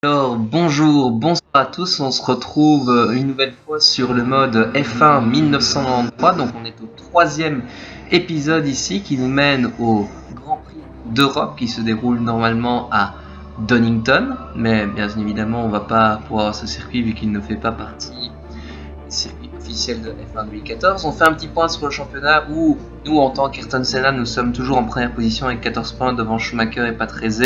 Alors bonjour, bonsoir à tous, on se retrouve une nouvelle fois sur le mode F1 1993, donc on est au troisième épisode ici qui nous mène au Grand Prix d'Europe qui se déroule normalement à Donington, mais bien évidemment on va pas pouvoir ce circuit vu qu'il ne fait pas partie du circuit officiel de F1 2014. On fait un petit point sur le championnat où nous en tant qu'Ayrton Senna nous sommes toujours en première position avec 14 points devant Schumacher et Patrese.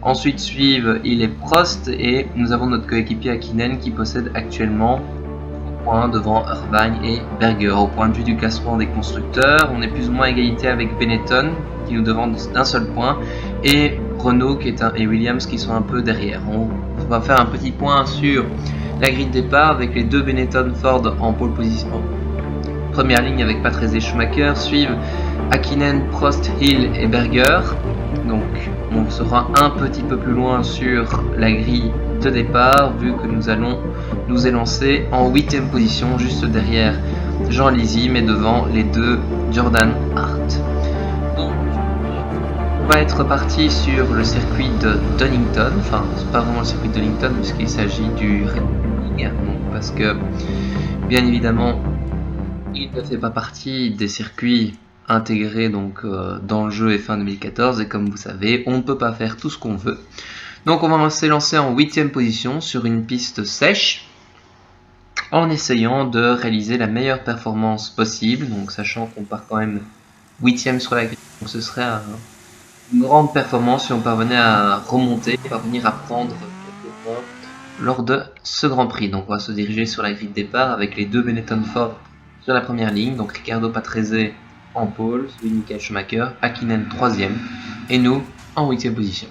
Ensuite suivent Hill et Prost et nous avons notre coéquipier Hakkinen qui possède actuellement 3 points devant Irvine et Berger. Au point de vue du classement des constructeurs, on est plus ou moins à égalité avec Benetton qui nous devant d'un seul point et Renault et Williams qui sont un peu derrière. On va faire un petit point sur la grille de départ avec les deux Benetton Ford en pole position. Première ligne avec Patrese et Schumacher, suivent Hakkinen, Prost, Hill et Berger. Donc on sera un petit peu plus loin sur la grille de départ vu que nous allons nous élancer en 8ème position juste derrière Jean Alesi mais devant les deux Jordan Hart. Donc on va être parti sur le circuit de Donington, enfin c'est pas vraiment le circuit de Donington puisqu'il s'agit du Red Bull Ring, parce que bien évidemment il ne fait pas partie des circuits intégrés donc dans le jeu F1 2014 et comme vous savez on ne peut pas faire tout ce qu'on veut. Donc on va s'élancer en 8ème position sur une piste sèche en essayant de réaliser la meilleure performance possible, donc sachant qu'on part quand même 8ème sur la grille, donc ce serait une grande performance si on parvenait à remonter, parvenir à prendre quelques points lors de ce Grand Prix. Donc on va se diriger sur la grille de départ avec les deux Benetton Ford sur la première ligne, donc Riccardo Patrese en pole, suivi de Michael Schumacher, Hakkinen 3ème et nous en 8ème position.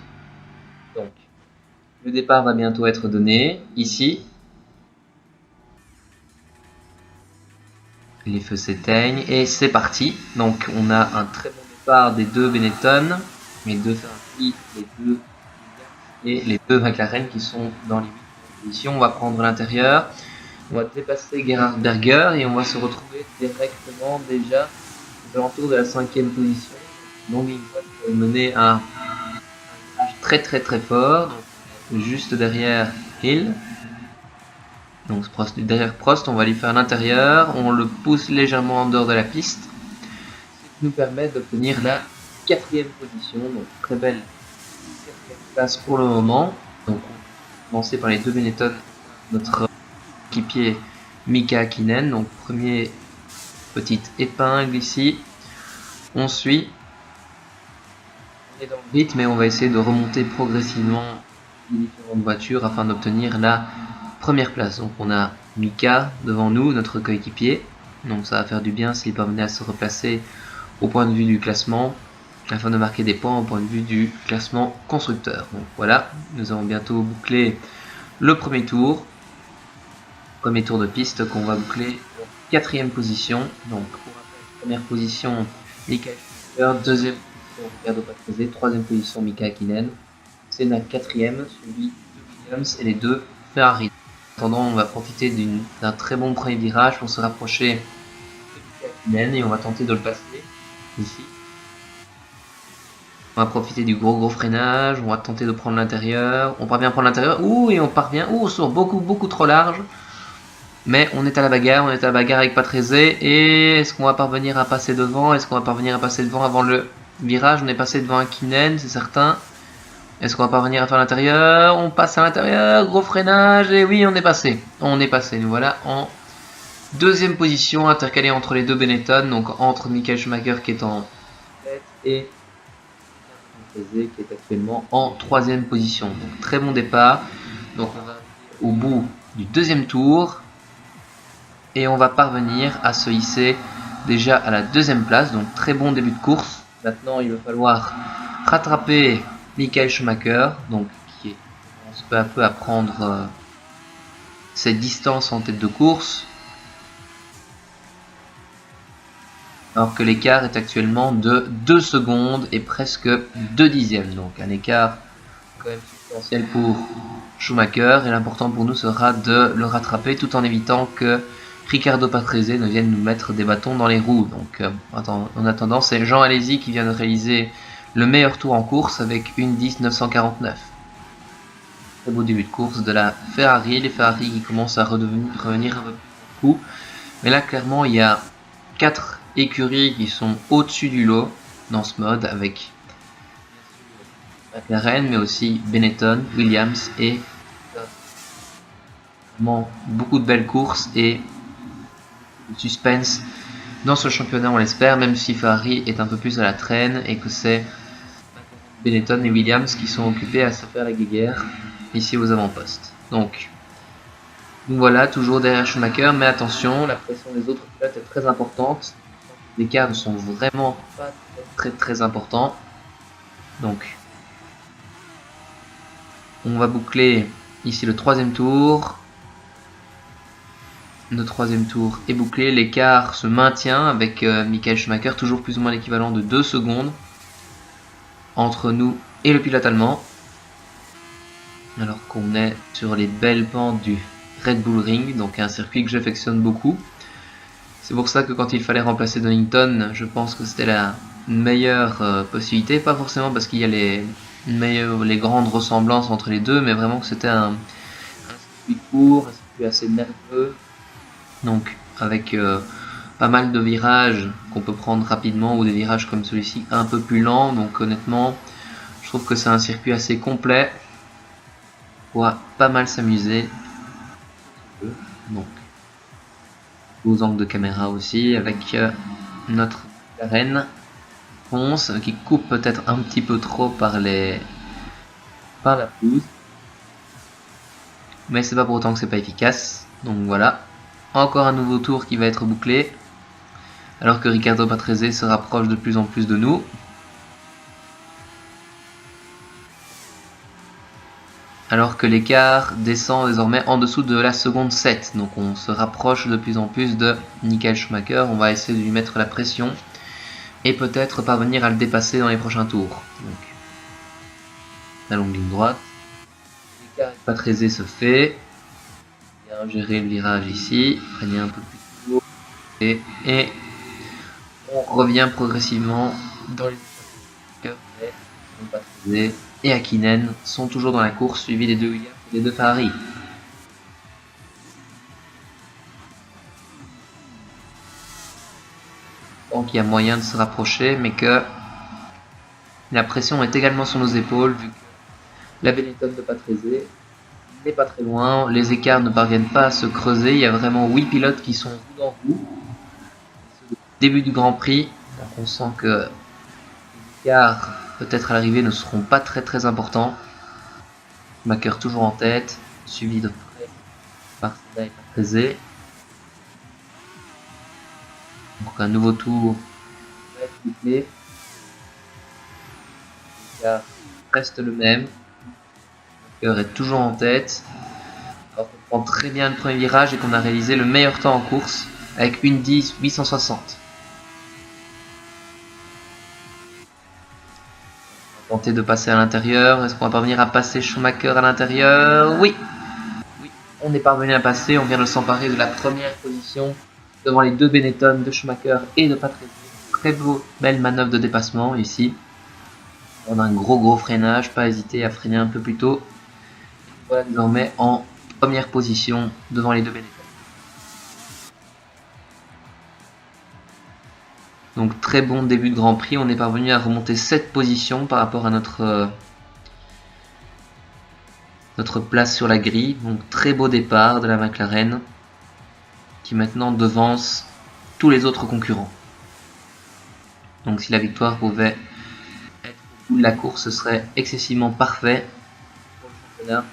Donc le départ va bientôt être donné ici. Les feux s'éteignent et c'est parti. Donc on a un très bon départ des deux Benetton, les deux Ferrari, les deux et les deux McLaren qui sont dans les 8 positions. On va prendre l'intérieur. On va dépasser Gerhard Berger et on va se retrouver directement déjà aux alentours de la 5ème position. Donc il va mener à un très fort, donc, juste derrière Hill. Donc derrière Prost, on va lui faire l'intérieur, on le pousse légèrement en dehors de la piste, ce qui nous permet d'obtenir la 4ème position, donc très belle 4ème place pour le moment. Donc on va commencer par les deux Benetton, notre équipier Mika Hakkinen, donc premier petite épingle ici, on suit, on est dans le rythme mais on va essayer de remonter progressivement les différentes voitures afin d'obtenir la première place. Donc on a Mika devant nous, notre coéquipier, donc ça va faire du bien s'il parvenait à se replacer au point de vue du classement afin de marquer des points au point de vue du classement constructeur. Donc voilà, nous allons bientôt boucler le premier tour de piste qu'on va boucler en 4ème position. Donc pour rappel, première position Michael Schumacher, 2ème position Riccardo Patrese, 3ème position Mika Hakkinen, Senna 4ème, suivi de Williams et les deux Ferrari. En attendant, on va profiter d'un très bon premier virage pour se rapprocher de Hakkinen et on va tenter de le passer ici. On va profiter du gros freinage, on va tenter de prendre l'intérieur, on parvient à prendre l'intérieur, et on parvient, sur beaucoup trop large. Mais on est à la bagarre avec Patrese et est-ce qu'on va parvenir à passer devant? Est-ce qu'on va parvenir à passer devant avant le virage? On est passé devant Hakkinen, c'est certain. Est-ce qu'on va parvenir à faire l'intérieur? On passe à l'intérieur, gros freinage, et oui, on est passé. Nous voilà en 2ème position, intercalé entre les deux Benetton, donc entre Michael Schumacher qui est en tête et Patrese qui est actuellement en 3ème position. Donc très bon départ. Donc on va au bout du 2ème tour et on va parvenir à se hisser déjà à la 2ème place. Donc très bon début de course. Maintenant il va falloir rattraper Michael Schumacher, donc qui commence peu à peu à prendre cette distance en tête de course, alors que l'écart est actuellement de 2 secondes et presque 2 dixièmes, donc un écart quand même substantiel pour Schumacher, et l'important pour nous sera de le rattraper tout en évitant que Riccardo Patrese ne vienne nous mettre des bâtons dans les roues. Donc en attendant, c'est Jean Alesi qui vient de réaliser le meilleur tour en course avec une 10 949. Très beau début de course de la Ferrari. Les Ferrari qui commencent à revenir un peu plus coup. Mais là, clairement, il y a 4 écuries qui sont au-dessus du lot dans ce mode, avec McLaren, mais aussi Benetton, Williams et vraiment beaucoup de belles courses et de suspense dans ce championnat, on l'espère, même si Ferrari est un peu plus à la traîne et que c'est Benetton et Williams qui sont occupés à se faire la guéguerre ici aux avant-postes. Donc voilà, toujours derrière Schumacher, mais attention, la pression des autres pilotes est très importante. Les écarts ne sont vraiment pas très importants. Donc on va boucler ici le troisième tour. Le troisième tour est bouclé, l'écart se maintient avec Michael Schumacher, toujours plus ou moins l'équivalent de 2 secondes entre nous et le pilote allemand. Alors qu'on est sur les belles pentes du Red Bull Ring, donc un circuit que j'affectionne beaucoup. C'est pour ça que quand il fallait remplacer Donington, je pense que c'était la meilleure possibilité, pas forcément parce qu'il y a les grandes ressemblances entre les deux, mais vraiment que c'était un circuit court, un circuit assez nerveux, donc avec pas mal de virages qu'on peut prendre rapidement ou des virages comme celui-ci un peu plus lents. Donc honnêtement, je trouve que c'est un circuit assez complet. On va pas mal s'amuser. Donc aux angles de caméra aussi avec notre arène Ponce qui coupe peut-être un petit peu trop par la pelouse. Mais c'est pas pour autant que c'est pas efficace. Donc voilà. Encore un nouveau tour qui va être bouclé. Alors que Riccardo Patrese se rapproche de plus en plus de nous. Alors que l'écart descend désormais en dessous de la seconde 7. Donc on se rapproche de plus en plus de Michael Schumacher. On va essayer de lui mettre la pression et peut-être parvenir à le dépasser dans les prochains tours. Donc, la longue ligne droite. L'écart avec Patrese se fait. Bien gérer le virage ici. Prenez un peu plus haut. Et on revient progressivement dans les Patrese et Hakkinen sont toujours dans la course, suivis des deux Williams et des deux Ferrari. Donc il y a moyen de se rapprocher, mais que la pression est également sur nos épaules, vu que la Benetton de Patrese n'est pas très loin, les écarts ne parviennent pas à se creuser, il y a vraiment 8 pilotes qui sont roue dans roue. Début du Grand Prix, donc on sent que les écarts peut-être à l'arrivée ne seront pas très importants. Schumacher toujours en tête, suivi de près par Senna et Patrese. Donc un nouveau tour va être bouclé. L'écart reste le même. Schumacher est toujours en tête. Alors qu'on prend très bien le premier virage et qu'on a réalisé le meilleur temps en course avec une 10 860. On va tenter de passer à l'intérieur. Est-ce qu'on va parvenir à passer Schumacher à l'intérieur? Oui, on est parvenu à passer. On vient de s'emparer de la première position devant les deux Benetton de Schumacher et de Patrese. Très belle manœuvre de dépassement ici. On a un gros freinage, pas hésiter à freiner un peu plus tôt. Voilà désormais en première position devant les deux Benetton. Donc très bon début de Grand Prix, on est parvenu à remonter 7 positions par rapport à notre place sur la grille. Donc très beau départ de la McLaren qui maintenant devance tous les autres concurrents. Donc si la victoire pouvait être au bout de la course, ce serait excessivement parfait pour le championnat.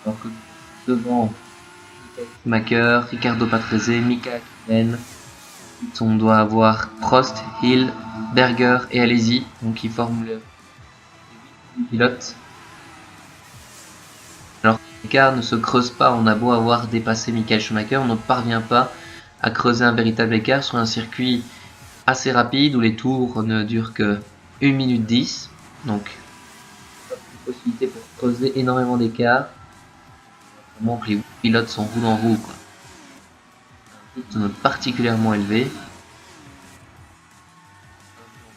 Alors que devant Schumacher, Riccardo Patrese, Mika Hakkinen, on doit avoir Prost, Hill, Berger et Alesi, donc qui forment le pilote. Alors que l'écart ne se creuse pas, on a beau avoir dépassé Michael Schumacher, on ne parvient pas à creuser un véritable écart sur un circuit assez rapide où les tours ne durent que 1 minute 10. Donc, pas de possibilité pour creuser énormément d'écart. Vraiment que les pilotes sont roue dans roue, quoi. Un rythme particulièrement élevé.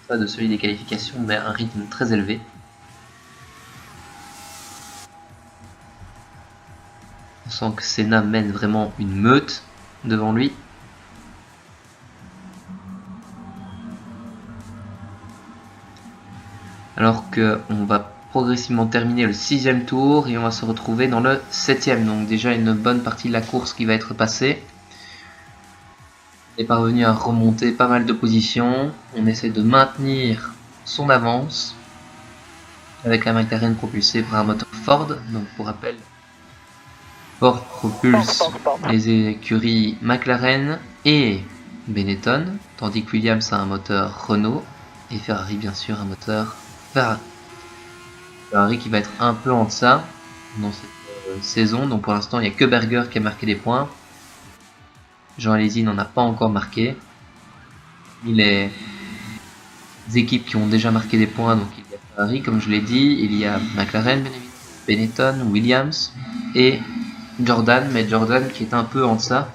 Pas de celui des qualifications, mais un rythme très élevé. On sent que Senna mène vraiment une meute devant lui. Alors qu'on va progressivement terminer le 6e tour et on va se retrouver dans le 7e. Donc déjà une bonne partie de la course qui va être passée. On est parvenu à remonter pas mal de positions. On essaie de maintenir son avance avec la McLaren propulsée par un moteur Ford. Donc pour rappel, Ford propulse les écuries McLaren et Benetton, tandis que Williams a un moteur Renault et Ferrari bien sûr un moteur Ferrari. Ferrari qui va être un peu en deçà dans cette saison, donc pour l'instant il n'y a que Berger qui a marqué des points. Jean Alesi n'en a pas encore marqué. Les équipes qui ont déjà marqué des points, donc il y a Ferrari comme je l'ai dit, il y a McLaren, Benetton, Williams et Jordan, mais Jordan qui est un peu en deçà,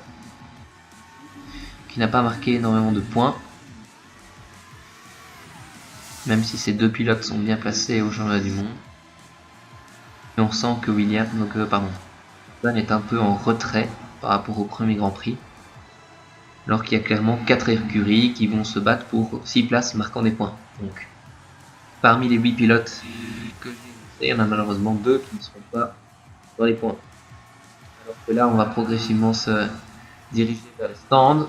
qui n'a pas marqué énormément de points, même si ces deux pilotes sont bien placés au championnat du monde. Et on sent que Jordan est un peu en retrait par rapport au premier Grand Prix, alors qu'il y a clairement 4 écuries qui vont se battre pour 6 places marquant des points. Donc, parmi les 8 pilotes que j'ai, il y en a malheureusement 2 qui ne seront pas dans les points. Alors que là, on va progressivement se diriger vers le stand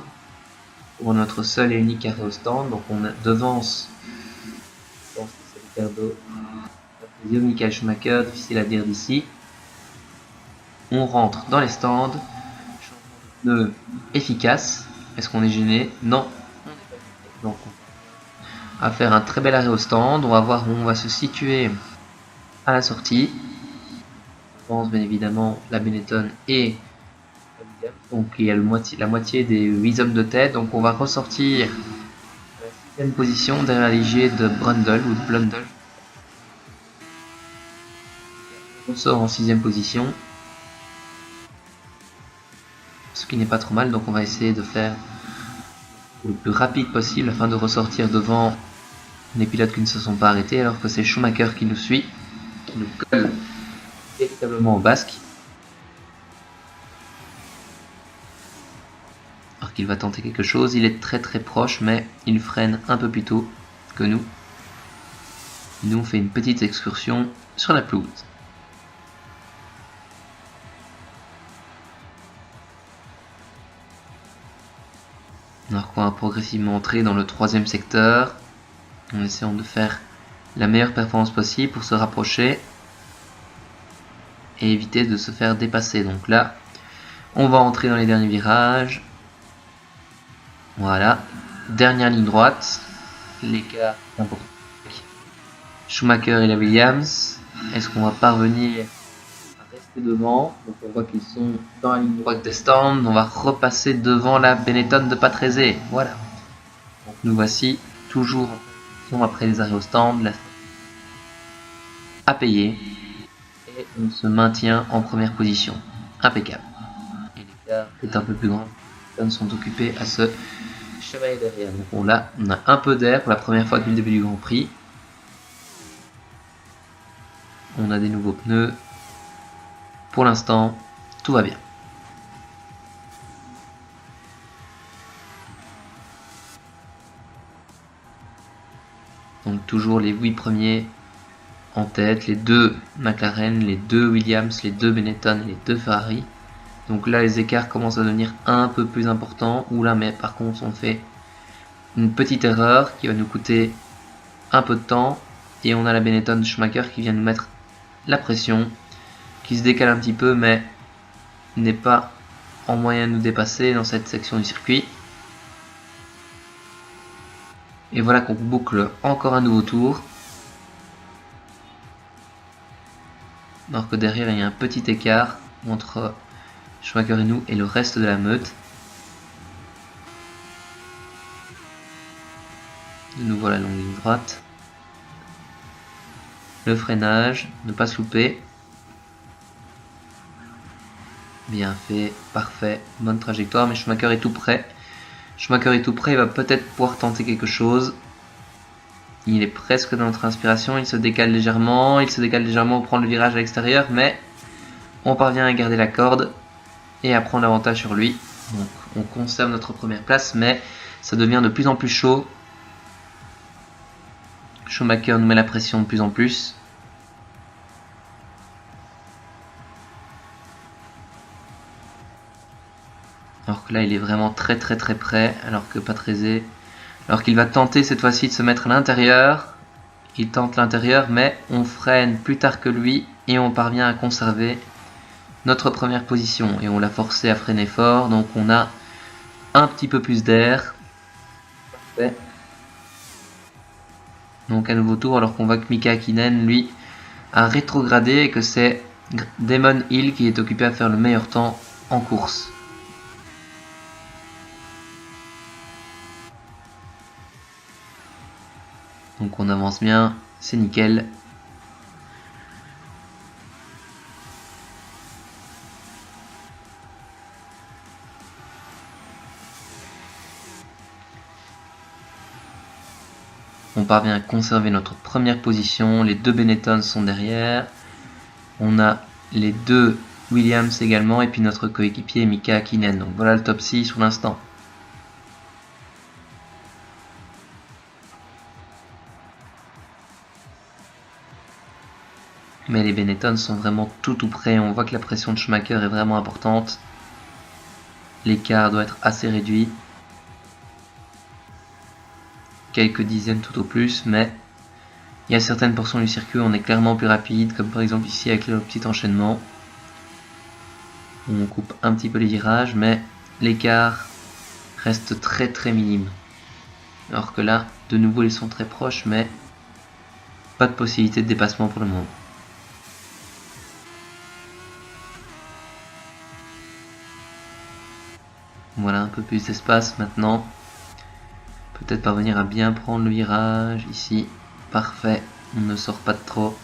pour notre seul et unique arrêt au stand. Donc, on devance, je pense que c'est Ricardo, Michael Schumacher, difficile à dire d'ici. On rentre dans les stands, changement de pneu efficace. Est-ce qu'on est gêné? Non, on n'est pas gêné. Donc, on va faire un très bel arrêt au stand. On va voir où on va se situer à la sortie. On pense bien évidemment la Benetton et la Williams. Donc il y a la moitié des 8 hommes de tête. Donc on va ressortir à la 6e position derrière l'IG de Brundle ou de Blundell. On sort en 6e position. Ce qui n'est pas trop mal, donc on va essayer de faire le plus rapide possible afin de ressortir devant les pilotes qui ne se sont pas arrêtés, alors que c'est Schumacher qui nous suit, qui nous colle véritablement au basque. Alors qu'il va tenter quelque chose, il est très très proche, mais il freine un peu plus tôt que nous. Nous on fait une petite excursion sur la pelouse. Alors qu'on va progressivement entrer dans le 3e secteur, en essayant de faire la meilleure performance possible pour se rapprocher et éviter de se faire dépasser. Donc là, on va entrer dans les derniers virages. Voilà, dernière ligne droite, l'écart est important. Schumacher et la Williams, est-ce qu'on va parvenir à rester devant? Donc on voit qu'ils sont dans la ligne droite des stands, on va repasser devant la Benetton de Patrese. Voilà, donc nous voici toujours après les arrêts au stand, à payer, et on se maintient en première position, impeccable. Et l'écart est un peu plus grand, les personnes sont occupées à se chevalier derrière. Donc là, on a un peu d'air pour la première fois depuis le début du Grand Prix. On a des nouveaux pneus. Pour l'instant, tout va bien. Donc toujours les 8 premiers en tête, les 2 McLaren, les 2 Williams, les 2 Benetton et les 2 Ferrari. Donc là les écarts commencent à devenir un peu plus importants. Oula, mais par contre on fait une petite erreur qui va nous coûter un peu de temps. Et on a la Benetton de Schumacher qui vient nous mettre la pression, qui se décale un petit peu mais n'est pas en moyen de nous dépasser dans cette section du circuit. Et voilà qu'on boucle encore un nouveau tour. Alors que derrière il y a un petit écart entre Schumacher et nous et le reste de la meute. De nouveau la longue ligne droite. Le freinage, ne pas se louper. Bien fait, parfait, bonne trajectoire, mais Schumacher est tout près. Schumacher est tout près, il va peut-être pouvoir tenter quelque chose. Il est presque dans notre inspiration, il se décale légèrement pour prendre le virage à l'extérieur, mais On parvient à garder la corde et à prendre l'avantage sur lui. Donc on conserve notre première place, mais ça devient de plus en plus chaud. Schumacher nous met la pression de plus en plus. Alors que là il est vraiment très près, alors que Patrese, alors qu'il va tenter cette fois-ci de se mettre à l'intérieur. Il tente l'intérieur, mais on freine plus tard que lui et on parvient à conserver notre première position. Et on l'a forcé à freiner fort, donc on a un petit peu plus d'air. Parfait. Donc à nouveau tour, alors qu'on voit que Mika Hakkinen, lui, a rétrogradé et que c'est Damon Hill qui est occupé à faire le meilleur temps en course. Donc on avance bien, c'est nickel. On parvient à conserver notre première position, les deux Benetton sont derrière. On a les deux Williams également et puis notre coéquipier Mika Hakkinen. Donc voilà le top 6 sur l'instant. Mais les Benetton sont vraiment tout près, on voit que la pression de Schumacher est vraiment importante. L'écart doit être assez réduit. Quelques dizaines tout au plus, mais il y a certaines portions du circuit où on est clairement plus rapide, comme par exemple ici avec le petit enchaînement. On coupe un petit peu les virages, mais l'écart reste très minime. Alors que là, de nouveau ils sont très proches, mais pas de possibilité de dépassement pour le moment. Voilà un peu plus d'espace maintenant. Peut-être parvenir à bien prendre le virage ici. Parfait, on ne sort pas de trop.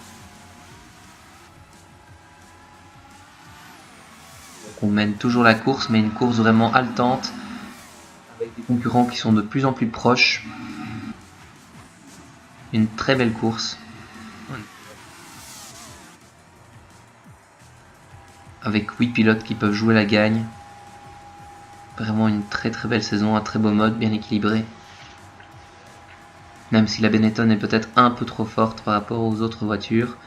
Donc on mène toujours la course, mais une course vraiment haletante, avec des concurrents qui sont de plus en plus proches. Une très belle course. Avec 8 pilotes qui peuvent jouer la gagne. Vraiment une très belle saison, un très beau mode, bien équilibré. Même si la Benetton est peut-être un peu trop forte par rapport aux autres voitures.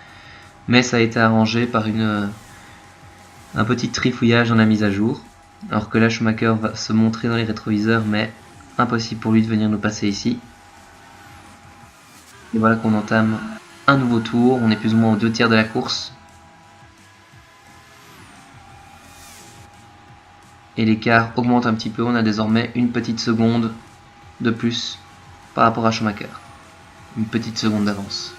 Mais ça a été arrangé par un petit trifouillage dans la mise à jour. Alors que là Schumacher va se montrer dans les rétroviseurs, mais impossible pour lui de venir nous passer ici. Et voilà qu'on entame un nouveau tour, on est plus ou moins aux 2/3 de la course. Et l'écart augmente un petit peu, on a désormais une petite seconde de plus par rapport à Schumacher. Une petite seconde d'avance.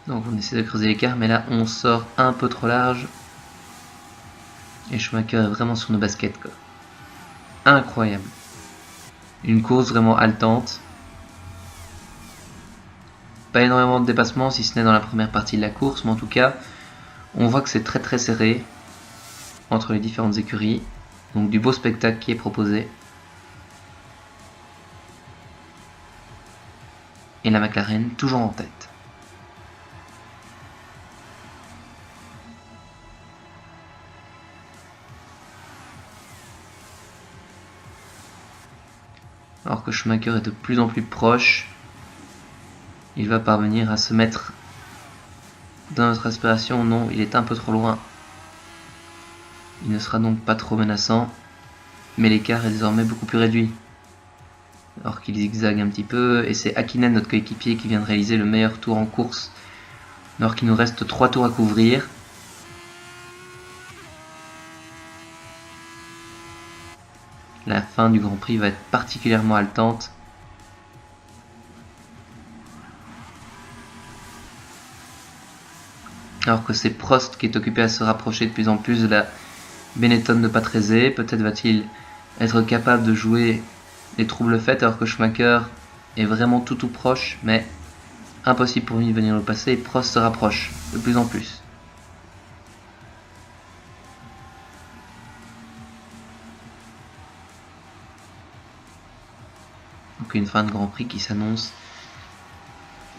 Donc on essaie de creuser l'écart, mais là on sort un peu trop large. Et Schumacher est vraiment sur nos baskets, quoi. Incroyable. Une course vraiment haletante. Pas énormément de dépassement si ce n'est dans la première partie de la course, mais en tout cas, on voit que c'est très serré entre les différentes écuries. Donc du beau spectacle qui est proposé. Et la McLaren toujours en tête. Alors que Schumacher est de plus en plus proche. Il va parvenir à se mettre dans notre aspiration. Non, il est un peu trop loin. Il ne sera donc pas trop menaçant. Mais l'écart est désormais beaucoup plus réduit. Alors qu'il zigzague un petit peu. Et c'est Hakkinen, notre coéquipier, qui vient de réaliser le meilleur tour en course. Alors qu'il nous reste 3 tours à couvrir. La fin du Grand Prix va être particulièrement haletante. Alors que c'est Prost qui est occupé à se rapprocher de plus en plus de la Benetton de Patrese. Peut-être va-t-il être capable de jouer les troubles faits alors que Schumacher est vraiment tout proche, mais impossible pour lui de venir le passer et Prost se rapproche de plus en plus. Donc une fin de Grand Prix qui s'annonce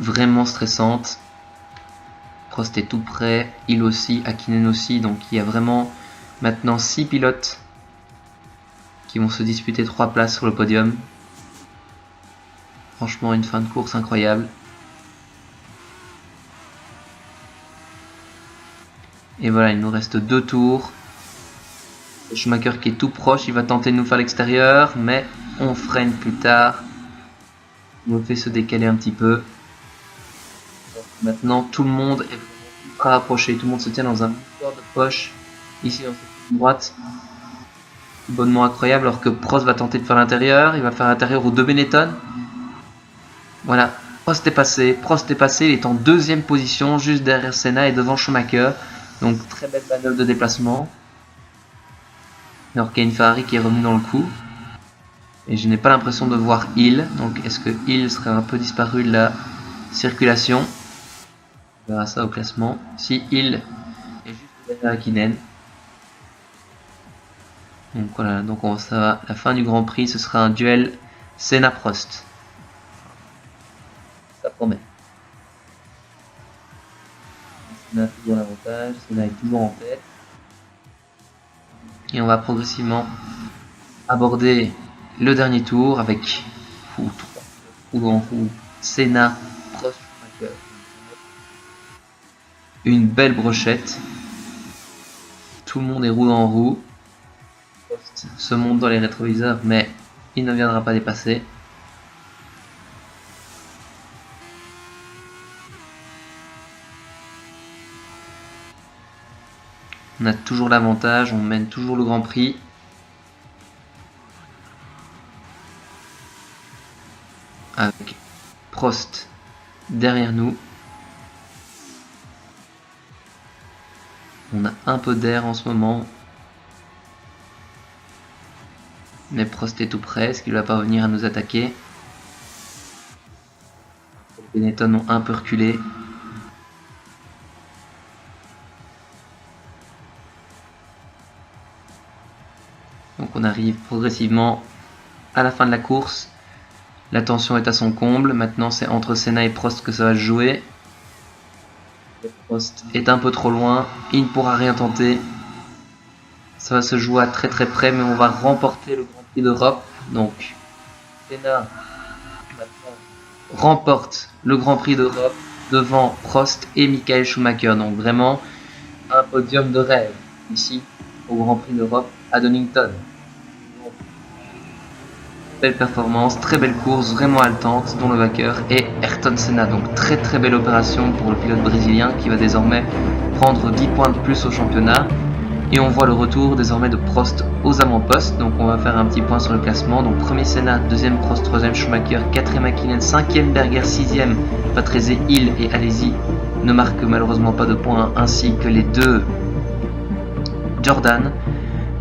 vraiment stressante. Prost est tout près, il aussi, Hakkinen aussi, donc il y a vraiment maintenant 6 pilotes qui vont se disputer 3 places sur le podium. Franchement, une fin de course incroyable. Et voilà, il nous reste 2 tours. Schumacher qui est tout proche, il va tenter de nous faire l'extérieur, mais on freine plus tard. On le fait se décaler un petit peu. Maintenant, tout le monde est ultra rapproché, tout le monde se tient dans un mouvement de poche, ici dans cette ligne droite. Bonnement incroyable, alors que Prost va tenter de faire l'intérieur, il va faire l'intérieur aux 2 Benetton. Voilà, Prost est passé, il est en 2ème position, juste derrière Senna et devant Schumacher. Donc très belle manœuvre de déplacement. Alors qu'il y a une Ferrari qui est revenue dans le coup. Et je n'ai pas l'impression de voir Hill, donc est-ce que Hill serait un peu disparu de la circulation? On verra ça au classement. Si Hill est juste derrière Hakkinen. Donc voilà, donc ça va. La fin du Grand Prix, ce sera un duel Senna-Prost. Ça promet. Senna a toujours l'avantage, Senna est toujours en tête. Et on va progressivement aborder le dernier tour avec roue en roue, Senna, Prost, Schumacher. Une belle brochette. Tout le monde est roue en roue. Prost se monte dans les rétroviseurs, mais il ne viendra pas dépasser. On a toujours l'avantage, on mène toujours le Grand Prix. Avec Prost derrière nous. On a un peu d'air en ce moment. Mais Prost est tout près, est-ce qu'il va parvenir à nous attaquer? Les Benetton ont un peu reculé. Donc on arrive progressivement à la fin de la course. La tension est à son comble. Maintenant c'est entre Senna et Prost que ça va se jouer. Prost est un peu trop loin. Il ne pourra rien tenter. Ça va se jouer à très très près, mais on va remporter le Grand Prix d'Europe. Donc Senna remporte le Grand Prix d'Europe devant Prost et Michael Schumacher. Donc vraiment un podium de rêve ici au Grand Prix d'Europe à Donington. Belle performance, très belle course, vraiment haletante, dont le vainqueur est Ayrton Senna. Donc très très belle opération pour le pilote brésilien qui va désormais prendre 10 points de plus au championnat. Et on voit le retour désormais de Prost aux avant-postes. Donc on va faire un petit point sur le classement. Donc premier Senna, deuxième Prost, troisième Schumacher, quatrième Hakkinen, cinquième Berger, sixième Patrese, Hill et Alesi ne marquent malheureusement pas de points, ainsi que les 2 Jordan.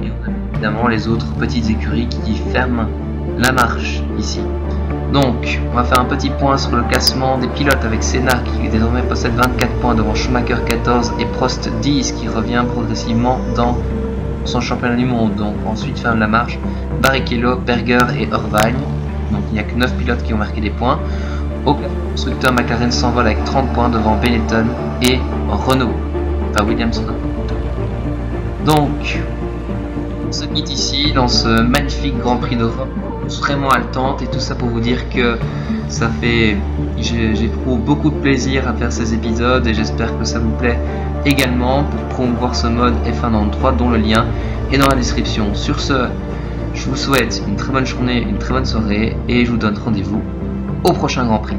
Et on a évidemment les autres petites écuries qui ferment la marche ici. Donc on va faire un petit point sur le classement des pilotes avec Senna qui désormais possède 24 points devant Schumacher 14 et Prost 10 qui revient progressivement dans son championnat du monde. Donc ensuite ferme la marche Barrichello, Berger et Irvine. Donc il n'y a que 9 pilotes qui ont marqué des points. Au classement constructeur, McLaren s'envole avec 30 points devant Benetton et Renault, enfin Williams. Donc on se quitte ici dans ce magnifique Grand Prix d'Europe, vraiment haletante, et tout ça pour vous dire que ça fait, j'éprouve beaucoup de plaisir à faire ces épisodes et j'espère que ça vous plaît également pour promouvoir ce mode F1 93 dont le lien est dans la description. Sur ce, je vous souhaite une très bonne journée, une très bonne soirée et je vous donne rendez-vous au prochain Grand Prix.